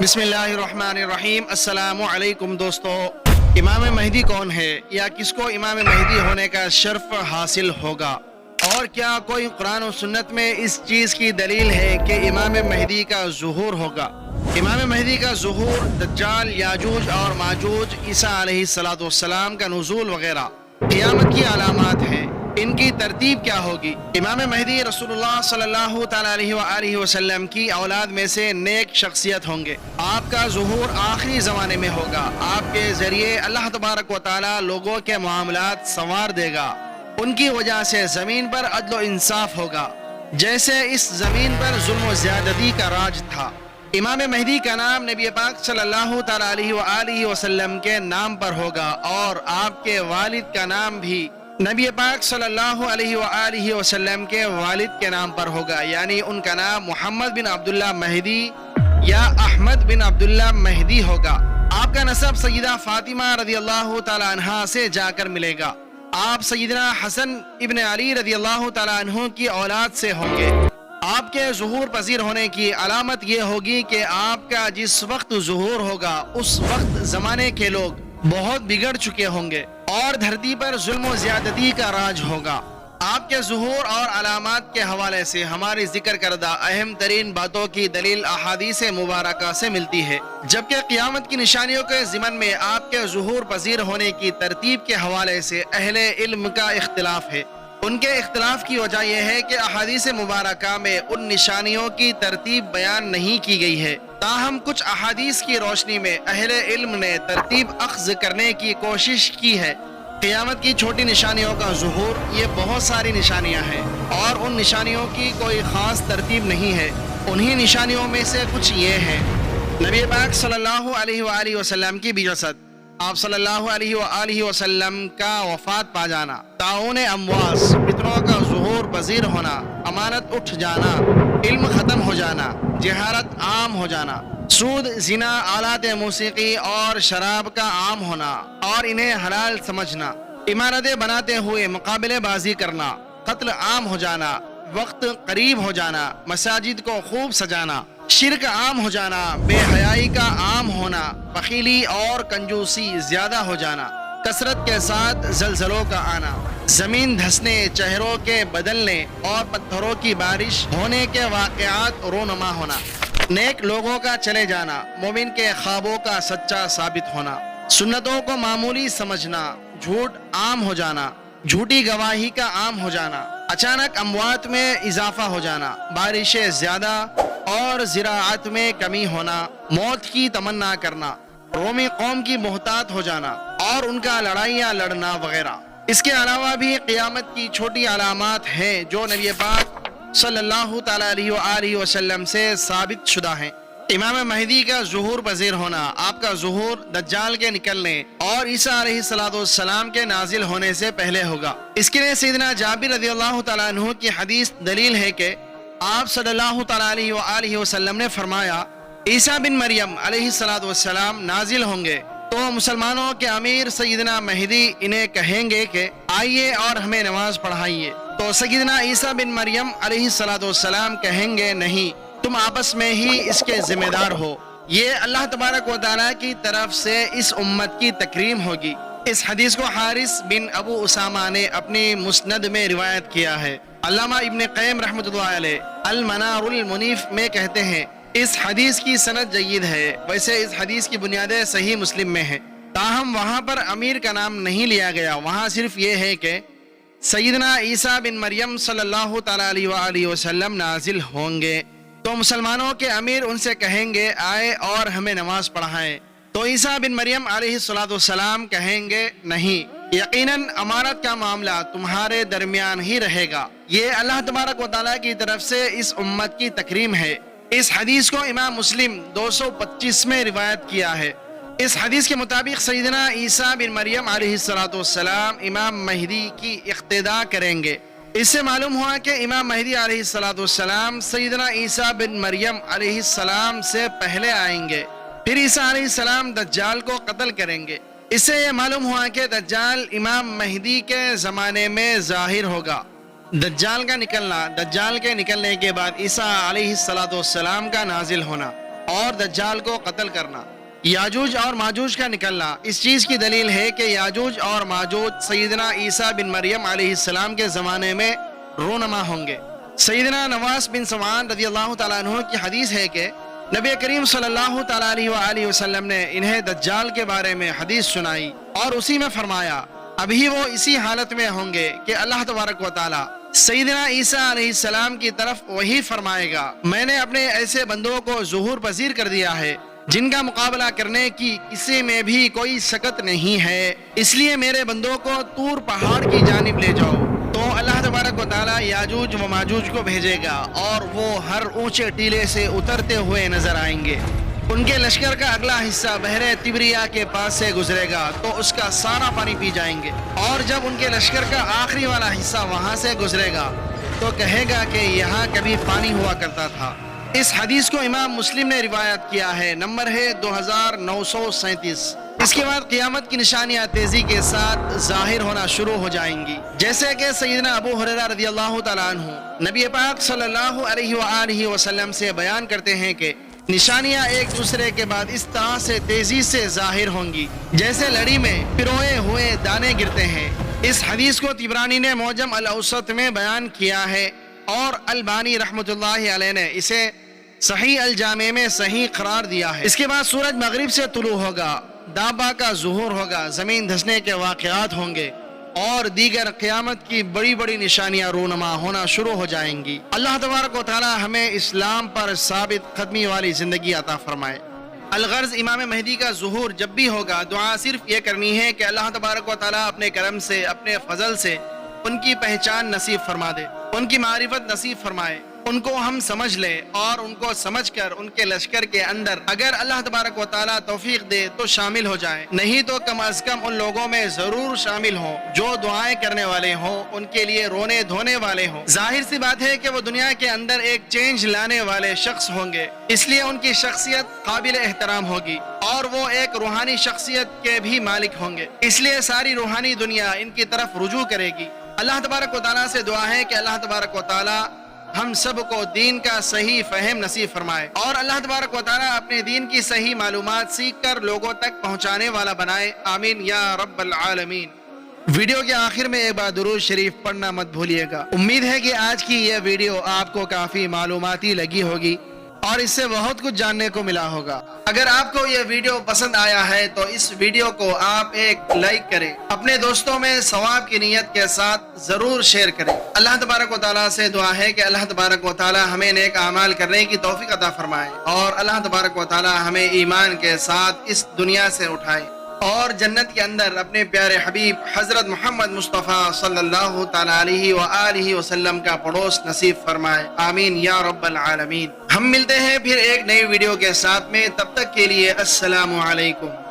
بسم اللہ الرحمن الرحیم۔ السلام علیکم دوستو، امام مہدی کون ہے یا کس کو امام مہدی ہونے کا شرف حاصل ہوگا، اور کیا کوئی قرآن و سنت میں اس چیز کی دلیل ہے کہ امام مہدی کا ظہور ہوگا؟ امام مہدی کا ظہور، دجال، یاجوج اور ماجوج، عیسیٰ علیہ السلام کا نزول وغیرہ قیامت کی علامات ہیں۔ ان کی ترتیب کیا ہوگی؟ امام مہدی رسول اللہ صلی اللہ تعالیٰ علیہ وآلہ وسلم کی اولاد میں سے نیک شخصیت ہوں گے۔ آپ کا ظہور آخری زمانے میں ہوگا۔ آپ کے ذریعے اللہ تبارک و تعالیٰ لوگوں کے معاملات سنوار دے گا۔ ان کی وجہ سے زمین پر عدل و انصاف ہوگا، جیسے اس زمین پر ظلم و زیادتی کا راج تھا۔ امام مہدی کا نام نبی پاک صلی اللہ تعالیٰ علیہ وآلہ وسلم کے نام پر ہوگا، اور آپ کے والد کا نام بھی نبی پاک صلی اللہ علیہ وآلہ وسلم کے والد کے نام پر ہوگا، یعنی ان کا نام محمد بن عبداللہ مہدی یا احمد بن عبداللہ مہدی ہوگا۔ آپ کا نسب سیدہ فاطمہ رضی اللہ تعالیٰ عنہا سے جا کر ملے گا۔ آپ سیدنا حسن ابن علی رضی اللہ تعالیٰ عنہ کی اولاد سے ہوں گے۔ آپ کے ظہور پذیر ہونے کی علامت یہ ہوگی کہ آپ کا جس وقت ظہور ہوگا اس وقت زمانے کے لوگ بہت بگڑ چکے ہوں گے اور دھرتی پر ظلم و زیادتی کا راج ہوگا۔ آپ کے ظہور اور علامات کے حوالے سے ہماری ذکر کردہ اہم ترین باتوں کی دلیل احادیث مبارکہ سے ملتی ہے، جبکہ قیامت کی نشانیوں کے ضمن میں آپ کے ظہور پذیر ہونے کی ترتیب کے حوالے سے اہل علم کا اختلاف ہے۔ ان کے اختلاف کی وجہ یہ ہے کہ احادیث مبارکہ میں ان نشانیوں کی ترتیب بیان نہیں کی گئی ہے، تاہم کچھ احادیث کی روشنی میں اہل علم نے ترتیب اخذ کرنے کی کوشش کی ہے۔ قیامت کی چھوٹی نشانیوں کا ظہور، یہ بہت ساری نشانیاں ہیں اور ان نشانیوں کی کوئی خاص ترتیب نہیں ہے۔ انہی نشانیوں میں سے کچھ یہ ہیں: نبی پاک صلی اللہ علیہ وآلہ وسلم کی بعثت، آپ صلی اللہ علیہ وآلہ وسلم کا وفات پا جانا، طاعون امواس، فتنوں کا ظہور پذیر ہونا، امانت اٹھ جانا، علم ختم ہو جانا، جہالت عام ہو جانا، سود، زنا، آلات موسیقی اور شراب کا عام ہونا اور انہیں حلال سمجھنا، عمارتیں بناتے ہوئے مقابلے بازی کرنا، قتل عام ہو جانا، وقت قریب ہو جانا، مساجد کو خوب سجانا، شرک عام ہو جانا، بے حیائی کا عام ہونا، بخیلی اور کنجوسی زیادہ ہو جانا، کثرت کے ساتھ زلزلوں کا آنا، زمین دھسنے، چہروں کے بدلنے اور پتھروں کی بارش ہونے کے واقعات رونما ہونا، نیک لوگوں کا چلے جانا، مومن کے خوابوں کا سچا ثابت ہونا، سنتوں کو معمولی سمجھنا، جھوٹ عام ہو جانا، جھوٹی گواہی کا عام ہو جانا، اچانک اموات میں اضافہ ہو جانا، بارشیں زیادہ اور زراعت میں کمی ہونا، موت کی تمنا کرنا، رومی قوم کی محتاط ہو جانا اور ان کا لڑائیاں لڑنا وغیرہ۔ اس کے علاوہ بھی قیامت کی چھوٹی علامات ہیں جو نبی پاک صلی اللہ تعالیٰ علیہ وآلہ وسلم سے ثابت شدہ ہیں۔ امام مہدی کا ظہور پذیر ہونا، آپ کا ظہور دجال کے نکلنے اور عیسیٰ علیہ السلام کے نازل ہونے سے پہلے ہوگا۔ اس کے لیے سیدنا جابر رضی اللہ تعالیٰ عنہ کی حدیث دلیل ہے کہ آپ صلی اللہ تعالیٰ علیہ وآلہ وسلم نے فرمایا، عیسیٰ بن مریم علیہ السلام نازل ہوں گے تو مسلمانوں کے امیر سیدنا مہدی انہیں کہیں گے کہ آئیے اور ہمیں نماز پڑھائیے، تو سیدنا عیسیٰ بن مریم علیہ السلام کہیں گے نہیں، تم آپس میں ہی اس کے ذمہ دار ہو۔ یہ اللہ تبارک و تعالیٰ کی طرف سے اس امت کی تکریم ہوگی۔ اس حدیث کو حارث بن ابو اسامہ نے اپنی مسند میں روایت کیا ہے۔ علامہ ابن قیم رحمۃ اللہ علیہ المنار المنیف میں کہتے ہیں اس حدیث کی سند جید ہے۔ ویسے اس حدیث کی بنیادیں صحیح مسلم میں ہیں، تاہم وہاں پر امیر کا نام نہیں لیا گیا، وہاں صرف یہ ہے کہ سیدنا عیسیٰ بن مریم صلی اللہ تعالیٰ علیہ وآلہ وسلم نازل ہوں گے تو مسلمانوں کے امیر ان سے کہیں گے آئے اور ہمیں نماز پڑھائیں، تو عیسیٰ بن مریم علیہ السلام کہیں گے نہیں، یقیناً امانت کا معاملہ تمہارے درمیان ہی رہے گا۔ یہ اللہ تبارک و تعالیٰ کی طرف سے اس امت کی تکریم ہے۔ اس حدیث کو امام مسلم 225 میں روایت کیا ہے۔ اس حدیث کے مطابق سیدنا عیسیٰ بن مریم علیہ السلام امام مہدی کی اقتداء کریں گے۔ اس سے معلوم ہوا کہ امام مہدی علیہ السلام سیدنا عیسیٰ بن مریم علیہ السلام سے پہلے آئیں گے، پھر عیسیٰ علیہ السلام دجال کو قتل کریں گے۔ اس سے یہ معلوم ہوا کہ دجال امام مہدی کے زمانے میں ظاہر ہوگا۔ دجال کا نکلنا، دجال کے نکلنے کے بعد عیسیٰ علیہ السلام کا نازل ہونا، اور دجال کو قتل کرنا۔ یاجوج اور ماجوج کا نکلنا اس چیز کی دلیل ہے کہ یاجوج اور ماجوج سیدنا عیسیٰ بن مریم علیہ السلام کے زمانے میں رونما ہوں گے۔ سیدنا نواس بن سمعان رضی اللہ تعالیٰ عنہ کی حدیث ہے کہ نبی کریم صلی اللہ تعالیٰ علیہ وآلہ وسلم نے انہیں دجال کے بارے میں حدیث سنائی اور اسی میں فرمایا ابھی وہ اسی حالت میں ہوں گے کہ اللہ تبارک و تعالیٰ سیدنا عیسیٰ علیہ السلام کی طرف وہی فرمائے گا میں نے اپنے ایسے بندوں کو ظہور پذیر کر دیا ہے جن کا مقابلہ کرنے کی کسی میں بھی کوئی سکت نہیں ہے، اس لیے میرے بندوں کو طور پہاڑ کی جانب لے جاؤ۔ تو اللہ تبارک و تعالیٰ یاجوج و ماجوج کو بھیجے گا اور وہ ہر اونچے ٹیلے سے اترتے ہوئے نظر آئیں گے۔ ان کے لشکر کا اگلا حصہ بحر تبریا کے پاس سے گزرے گا تو اس کا سارا پانی پی جائیں گے، اور جب ان کے لشکر کا آخری والا حصہ وہاں سے گزرے گا تو کہے گا کہ یہاں کبھی پانی ہوا کرتا تھا۔ اس حدیث کو امام مسلم نے روایت کیا ہے، نمبر ہے 2937۔ اس کے بعد قیامت کی نشانیاں تیزی کے ساتھ ظاہر ہونا شروع ہو جائیں گی، جیسے کہ سیدنا ابو ہریرہ رضی اللہ تعالیٰ عنہ نبی پاک صلی اللہ علیہ وآلہ وسلم سے بیان کرتے ہیں کہ نشانیاں ایک دوسرے کے بعد اس طرح سے تیزی سے ظاہر ہوں گی جیسے لڑی میں پروئے ہوئے دانے گرتے ہیں۔ اس حدیث کو طبرانی نے معجم الاوسط میں بیان کیا ہے اور البانی رحمۃ اللہ علیہ نے اسے صحیح الجامع میں صحیح قرار دیا ہے۔ اس کے بعد سورج مغرب سے طلوع ہوگا، دابا کا ظہور ہوگا، زمین دھسنے کے واقعات ہوں گے اور دیگر قیامت کی بڑی بڑی نشانیاں رونما ہونا شروع ہو جائیں گی۔ اللہ تبارک و تعالی ہمیں اسلام پر ثابت قدمی والی زندگی عطا فرمائے۔ الغرض امام مہدی کا ظہور جب بھی ہوگا دعا صرف یہ کرنی ہے کہ اللہ تبارک و تعالی اپنے کرم سے اپنے فضل سے ان کی پہچان نصیب فرما دے، ان کی معرفت نصیب فرمائے، ان کو ہم سمجھ لیں اور ان کو سمجھ کر ان کے لشکر کے اندر اگر اللہ تبارک و تعالیٰ توفیق دے تو شامل ہو جائیں، نہیں تو کم از کم ان لوگوں میں ضرور شامل ہوں جو دعائیں کرنے والے ہوں، ان کے لیے رونے دھونے والے ہوں۔ ظاہر سی بات ہے کہ وہ دنیا کے اندر ایک چینج لانے والے شخص ہوں گے، اس لیے ان کی شخصیت قابل احترام ہوگی اور وہ ایک روحانی شخصیت کے بھی مالک ہوں گے، اس لیے ساری روحانی دنیا ان کی طرف رجوع کرے گی۔ اللہ تبارک و تعالیٰ سے دعا ہے کہ اللہ تبارک و تعالیٰ ہم سب کو دین کا صحیح فہم نصیب فرمائے اور اللہ تبارک و تعالیٰ اپنے دین کی صحیح معلومات سیکھ کر لوگوں تک پہنچانے والا بنائے، آمین یا رب العالمین۔ ویڈیو کے آخر میں ایک بار درود شریف پڑھنا مت بھولیے گا۔ امید ہے کہ آج کی یہ ویڈیو آپ کو کافی معلوماتی لگی ہوگی اور اس سے بہت کچھ جاننے کو ملا ہوگا۔ اگر آپ کو یہ ویڈیو پسند آیا ہے تو اس ویڈیو کو آپ ایک لائک کریں، اپنے دوستوں میں ثواب کی نیت کے ساتھ ضرور شیئر کریں۔ اللہ تبارک و تعالیٰ سے دعا ہے کہ اللہ تبارک و تعالیٰ ہمیں نیک اعمال کرنے کی توفیق عطا فرمائے اور اللہ تبارک و تعالیٰ ہمیں ایمان کے ساتھ اس دنیا سے اٹھائے اور جنت کے اندر اپنے پیارے حبیب حضرت محمد مصطفیٰ صلی اللہ تعالیٰ علیہ وآلہ وسلم کا پڑوس نصیب فرمائے، آمین یا رب العالمین۔ ہم ملتے ہیں پھر ایک نئی ویڈیو کے ساتھ میں، تب تک کے لیے السلام علیکم۔